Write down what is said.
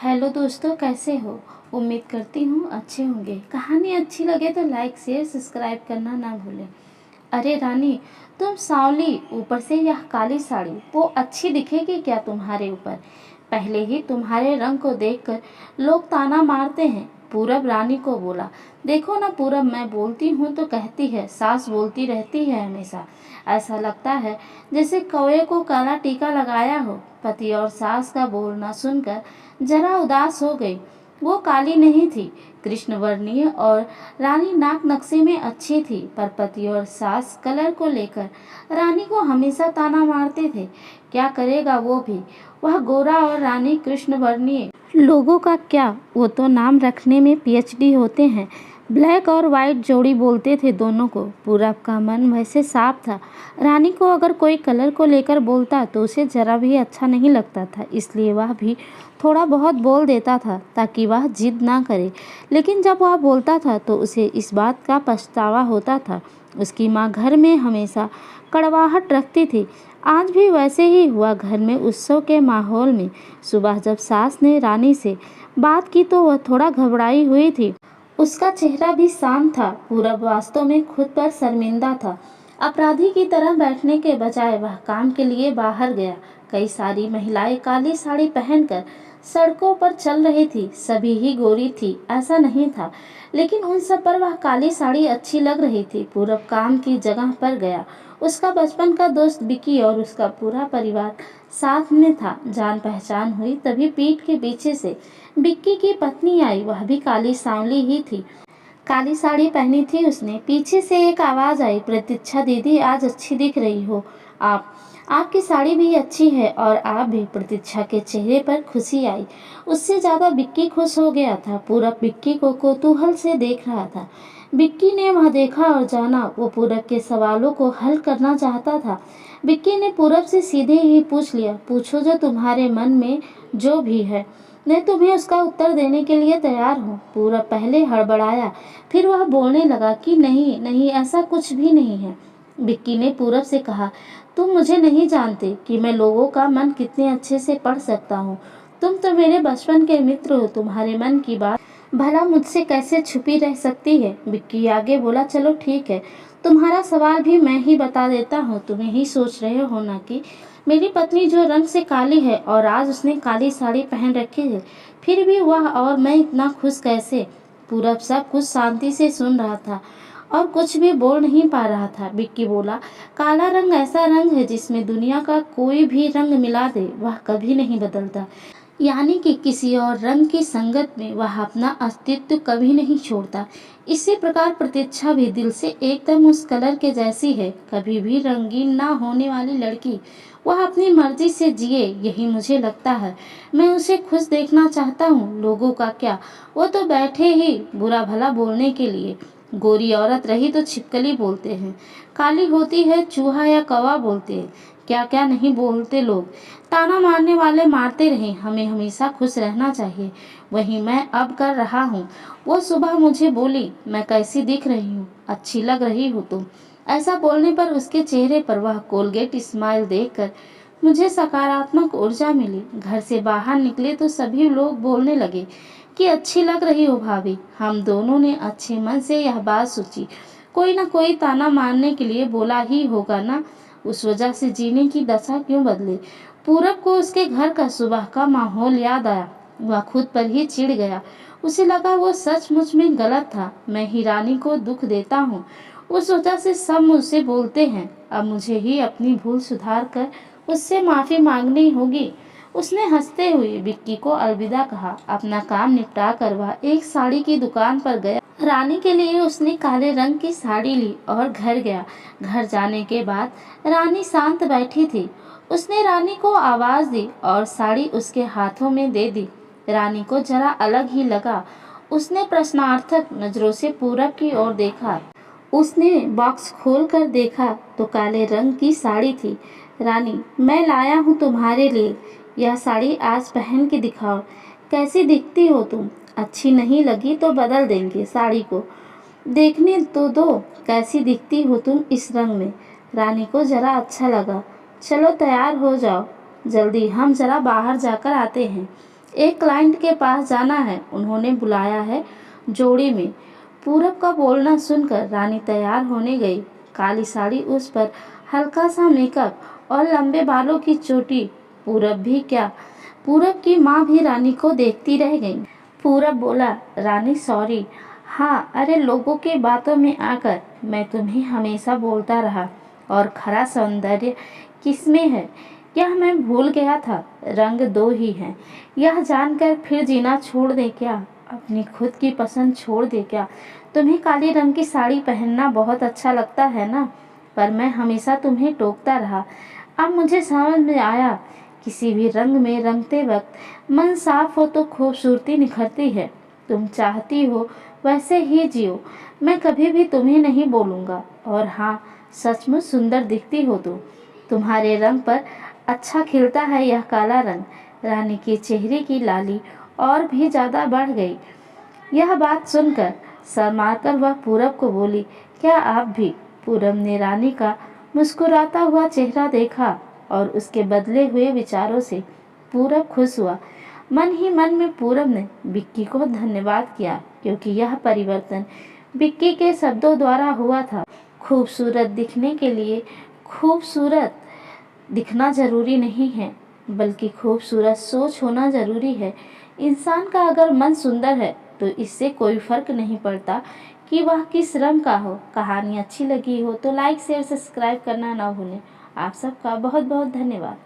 Hello दोस्तों, कैसे हो। उम्मीद करती हूँ अच्छे होंगे। कहानी अच्छी लगे तो लाइक शेयर सब्सक्राइब करना ना भूलें। अरे रानी, तुम सांवली, ऊपर से यह काली साड़ी वो अच्छी दिखेगी क्या तुम्हारे ऊपर। पहले ही तुम्हारे रंग को देखकर लोग ताना मारते हैं। पूरब रानी को बोला। देखो ना पूरब, मैं बोलती हूँ तो कहती है, सास बोलती रहती है हमेशा। ऐसा लगता है जैसे कौवे को काला टीका लगाया हो। पति और सास का बोलना सुनकर जरा उदास हो गई। वो काली नहीं थी, कृष्ण वर्णीय और रानी नाक नक्शे में अच्छी थी, पर पति और सास कलर को लेकर रानी को हमेशा ताना मारते थे। क्या करेगा वो भी, वह गोरा और रानी कृष्ण वर्णीय। लोगों का क्या, वो तो नाम रखने में पीएचडी होते हैं। ब्लैक और वाइट जोड़ी बोलते थे दोनों को। पूरब का मन वैसे साफ था। रानी को अगर कोई कलर को लेकर बोलता तो उसे जरा भी अच्छा नहीं लगता था, इसलिए वह भी थोड़ा बहुत बोल देता था ताकि वह जिद ना करे। लेकिन जब वह बोलता था तो उसे इस बात का पछतावा होता था। उसकी माँ घर में हमेशा कड़वाहट रखती थी। आज भी वैसे ही हुआ। घर में उत्सव के माहौल में सुबह जब सास ने रानी से बात की तो वह थोड़ा घबराई हुई थी। उसका चेहरा भी शांत था। पूरब वास्तव में खुद पर शर्मिंदा था। अपराधी की तरह बैठने के बजाय वह काम के लिए बाहर गया। कई सारी महिलाएं काली साड़ी पहनकर सड़कों पर चल रही थी। सभी ही गोरी थी ऐसा नहीं था, लेकिन उन सब पर वह काली साड़ी अच्छी लग रही थी। पूरब काम की जगह पर गया। उसका बचपन का दोस्त विक्की और उसका पूरा परिवार साथ में था। जान पहचान हुई तभी पीठ के पीछे से विक्की की पत्नी आई। वह भी काली सांवली ही थी। काली साड़ी पहनी थी उसने। पीछे से एक आवाज आई, प्रतीक्षा दीदी, आज अच्छी दिख रही हो आप। आपकी साड़ी भी अच्छी है और आप भी। प्रतीक्षा के चेहरे पर खुशी आई। उससे ज्यादा विक्की खुश हो गया था। पूरब विक्की को कौतूहल से देख रहा था। विक्की ने वह देखा और जाना वो पूरब के सवालों को हल करना चाहता था। विक्की ने पूरब से सीधे ही पूछ लिया, पूछो जो तुम्हारे मन में जो भी है, मैं तुम्हें उसका उत्तर देने के लिए तैयार हूँ। पूरब पहले हड़बड़ाया, फिर वह बोलने लगा कि नहीं नहीं, ऐसा कुछ भी नहीं है। विक्की ने पूरब से कहा, तुम मुझे नहीं जानते कि मैं लोगों का मन कितने अच्छे से पढ़ सकता हूँ। तुम तो मेरे बचपन के मित्र हो। तुम्हारे मन की बात भला मुझसे कैसे छुपी रह सकती है। विक्की आगे बोला, चलो ठीक है, तुम्हारा सवाल भी मैं ही बता देता हूँ। तुम्हें ही सोच रहे हो ना कि मेरी पत्नी जो रंग से काली है और आज उसने काली साड़ी पहन रखी है, फिर भी वह और मैं इतना खुश कैसे। पूरब सब कुछ शांति से सुन रहा था और कुछ भी बोल नहीं पा रहा था। विक्की बोला, काला रंग ऐसा रंग है जिसमें दुनिया का कोई भी रंग मिला दे वह कभी नहीं बदलता। यानी कि किसी और रंग की संगत में वह अपना अस्तित्व कभी नहीं छोड़ता। इसी प्रकार प्रतीक्षा भी दिल से एकदम उस कलर के जैसी है। कभी भी रंगीन ना होने वाली लड़की। वह अपनी मर्जी से जिए, यही मुझे लगता है। मैं उसे खुश देखना चाहता हूँ। लोगों का क्या, वो तो बैठे ही बुरा भला बोलने के लिए। गोरी औरत रही तो छिपकली बोलते हैं, काली होती है चूहा या कौवा बोलते हैं। क्या क्या नहीं बोलते लोग। ताना मारने वाले मारते रहे, हमें हमेशा खुश रहना चाहिए। वही मैं अब कर रहा हूँ। वो सुबह मुझे बोली, मैं कैसी दिख रही हूँ, अच्छी लग रही हो तुम। ऐसा बोलने पर उसके चेहरे पर वह कोलगेट स्माइल देखकर मुझे सकारात्मक ऊर्जा मिली। घर से बाहर निकले तो सभी लोग बोलने लगे कि अच्छी लग रही हो भाभी। हम दोनों ने अच्छे मन से यह बात सोची, कोई ना कोई ताना मारने के लिए बोला ही होगा ना। उस वजह से जीने की दशा क्यों बदले। पूरब को उसके घर का सुबह का माहौल याद आया। वह खुद पर ही चिढ़ गया। उसे लगा वो सचमुच में गलत था। मैं ही रानी को दुख देता हूँ, उस वजह से सब मुझसे बोलते हैं। अब मुझे ही अपनी भूल सुधार कर उससे माफी मांगनी होगी। उसने हंसते हुए विक्की को अलविदा कहा। अपना काम निपटा कर वह एक साड़ी की दुकान पर गया। रानी के लिए उसने काले रंग की साड़ी ली और घर गया। घर जाने के बाद रानी शांत बैठी थी। उसने रानी को आवाज दी और साड़ी उसके हाथों में दे दी। रानी को जरा अलग ही लगा। उसने प्रश्नार्थक नजरों से पूरब की ओर देखा। उसने बॉक्स खोलकर देखा तो काले रंग की साड़ी थी। रानी, मैं लाया हूँ तुम्हारे लिए। यह साड़ी आज पहन के दिखाओ, कैसी दिखती हो तुम। अच्छी नहीं लगी तो बदल देंगे साड़ी को। देखने तो दो कैसी दिखती हो तुम इस रंग में। रानी को जरा अच्छा लगा। चलो तैयार हो जाओ, जल्दी, हम जरा बाहर जाकर आते हैं। एक क्लाइंट के पास जाना है, उन्होंने बुलाया है जोड़ी में। पूरब का बोलना सुनकर रानी तैयार होने गई। काली साड़ी, उस पर हल्का सा मेकअप और लंबे बालों की चोटी। पूरब भी क्या, पूरब की माँ भी रानी को देखती रह गई। पूरब बोला, रानी सॉरी। हाँ, अरे लोगों की बातों में आकर मैं तुम्हें हमेशा बोलता रहा, और खरा सौंदर्य किसमें है यह मैं भूल गया था। रंग दो ही हैं, यह जानकर फिर जीना छोड़ दे क्या, अपनी खुद की पसंद छोड़ दे क्या। तुम्हें काली रंग की साड़ी पहनना बहुत अच्छा लगता है ना, पर मैं हमेशा तुम्हें टोकता रहा। अब मुझे समझ में आया, किसी भी रंग में रंगते वक्त मन साफ हो तो खूबसूरती निखरती है। तुम चाहती हो वैसे ही जियो, मैं कभी भी तुम्हें नहीं बोलूँगा। और हाँ, सचमुच सुंदर दिखती हो तुम, तुम्हारे रंग पर अच्छा खिलता है यह काला रंग। रानी के चेहरे की लाली और भी ज़्यादा बढ़ गई। यह बात सुनकर शर्माकर वह पूरब को बोली, क्या आप भी। पूरब ने रानी का मुस्कुराता हुआ चेहरा देखा और उसके बदले हुए विचारों से पूरब खुश हुआ। मन ही मन में पूरब ने विक्की को धन्यवाद किया, क्योंकि यह परिवर्तन विक्की के शब्दों द्वारा हुआ था। खूबसूरत दिखने के लिए खूबसूरत दिखना जरूरी नहीं है, बल्कि खूबसूरत सोच होना जरूरी है। इंसान का अगर मन सुंदर है तो इससे कोई फर्क नहीं पड़ता कि वह किस रंग का हो। कहानी अच्छी लगी हो तो लाइक शेयर सब्सक्राइब करना ना भूलें। आप सबका बहुत बहुत धन्यवाद।